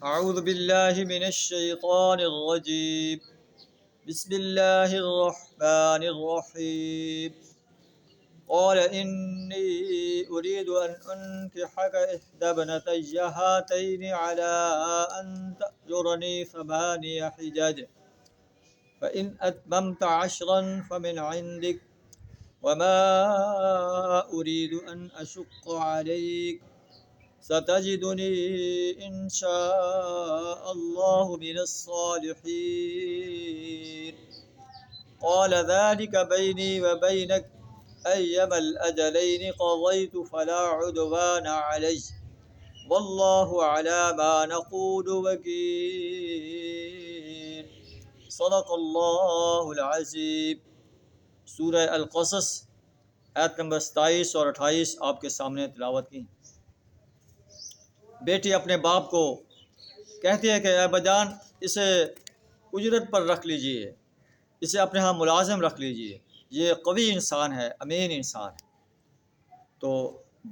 أعوذ بالله من الشيطان الرجيم. بسم الله الرحمن الرحيم. قال إني أريد أن أنكحك إحدى ابنتي هاتين على أن تأجرني 8 حجج فإن أتممت 10 فمن عندك وما أريد أن أشق عليك ستجدني إن شاء الله من الصالحين. قال ذلك بيني وبينك أيما الأجلين قضيت فلا عدوان علي والله على ما نقول وكيل. صدق اللہ العظیم. سورہ القصص آیت نمبر 27 اور 28 آپ کے سامنے تلاوت کی. بیٹی اپنے باپ کو کہتی ہے کہ اے ابا جان، اسے اجرت پر رکھ لیجئے، اسے اپنے ہاں ملازم رکھ لیجئے، یہ قوی انسان ہے، امین انسان ہے. تو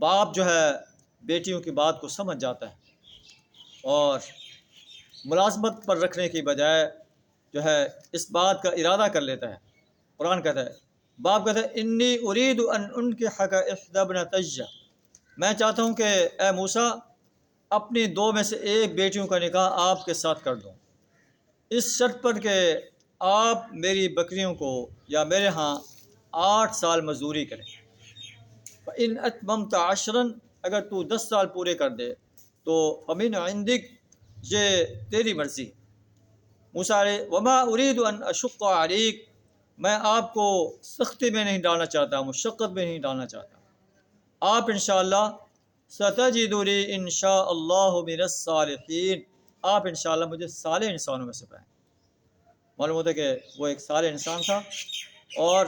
باپ جو ہے بیٹیوں کی بات کو سمجھ جاتا ہے اور ملازمت پر رکھنے کی بجائے جو ہے اس بات کا ارادہ کر لیتا ہے. قرآن کہتا ہے، باپ کہتا ہے انی ارید ان انکحک احدی ابنتیہ، میں چاہتا ہوں کہ اے موسیٰ اپنی 2 میں سے ایک بیٹیوں کا نکاح آپ کے ساتھ کر دوں، اس شرط پر کہ آپ میری بکریوں کو یا میرے ہاں 8 سال مزدوری کریں. فَإِنْ أَتْمَمْتَ 10، اگر تو 10 سال پورے کر دے تو فَمِنْ عِنْدِكَ، یہ تیری مرضی. موسیٰ علیہ وما ارید ان اشق علیک، میں آپ کو سختی میں نہیں ڈالنا چاہتا، مشقت میں نہیں ڈالنا چاہتا. آپ انشاءاللہ ستجدنی انشاءاللہ من الصالحین، آپ انشاءاللہ مجھے صالح انسانوں میں سے پائیں. معلوم ہوتا ہے کہ وہ ایک صالح انسان تھا اور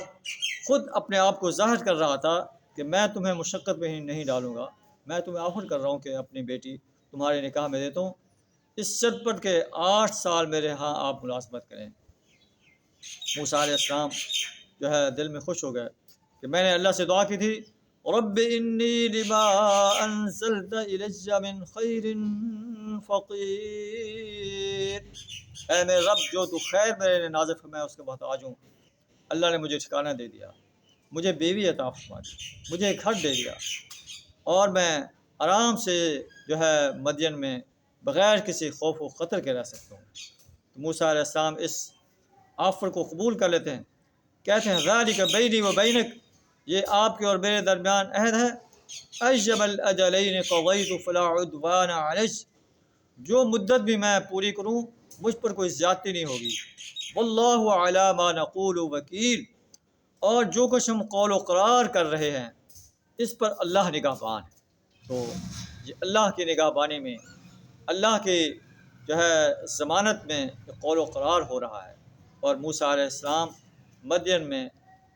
خود اپنے آپ کو ظاہر کر رہا تھا کہ میں تمہیں مشقت میں نہیں ڈالوں گا، میں تمہیں آفر کر رہا ہوں کہ اپنی بیٹی تمہارے نکاح میں دیتا ہوں، اس شرط پر کہ 8 سال میرے ہاں آپ ملازمت کریں. موسیٰ علیہ السلام جو ہے دل میں خوش ہو گئے کہ میں نے اللہ سے دعا کی تھی، رب انی لما انزلت الی من خیر فقیر، اے میرے رب جو تو خیر میرے لیے نازل فرمایا اس کے محتاج ہوں. اللہ نے مجھے ٹھکانہ دے دیا، مجھے بیوی عطا فرما دی، مجھے ایک گھر دے دیا اور میں آرام سے جو ہے مدین میں بغیر کسی خوف و خطر کے رہ سکتا ہوں. تو موسیٰ علیہ السلام اس آفر کو قبول کر لیتے ہیں، کہتے ہیں ذالک بینی و بینک، یہ آپ کے اور میرے درمیان عہد ہے. ایما الاجلین قضیت فلا عدوان علی، جو مدت بھی میں پوری کروں مجھ پر کوئی زیادتی نہیں ہوگی. واللہ علی ما نقول وکیل، اور جو کچھ ہم قول و قرار کر رہے ہیں اس پر اللہ نگہبان ہے. تو یہ اللہ کی نگہبانی میں، اللہ کی جو ہے ضمانت میں قول و قرار ہو رہا ہے. اور موسیٰ علیہ السلام مدین میں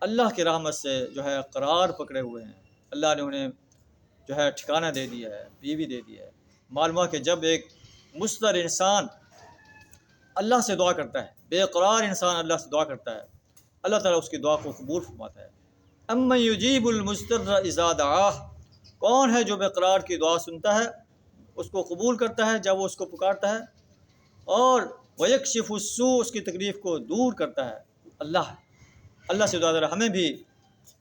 اللہ کی رحمت سے جو ہے قرار پکڑے ہوئے ہیں. اللہ نے انہیں جو ہے ٹھکانہ دے دیا ہے، بیوی دے دی ہے. معلوم ہے کہ جب ایک مضطر انسان اللہ سے دعا کرتا ہے، بے قرار انسان اللہ سے دعا کرتا ہے، اللہ تعالیٰ اس کی دعا کو قبول فرماتا ہے. امن یجیب المضطر اذا دعاہ، کون ہے جو بے قرار کی دعا سنتا ہے، اس کو قبول کرتا ہے جب وہ اس کو پکارتا ہے، اور ویکشف السوء، اس کی تکلیف کو دور کرتا ہے. اللہ سے دعا کریں ہمیں بھی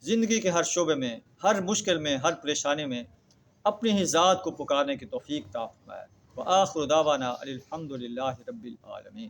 زندگی کے ہر شعبے میں، ہر مشکل میں، ہر پریشانی میں اپنی ہی ذات کو پکارنے کی توفیق عطا فرمائے. وآخر دعوانا الحمد للہ رب العالمین.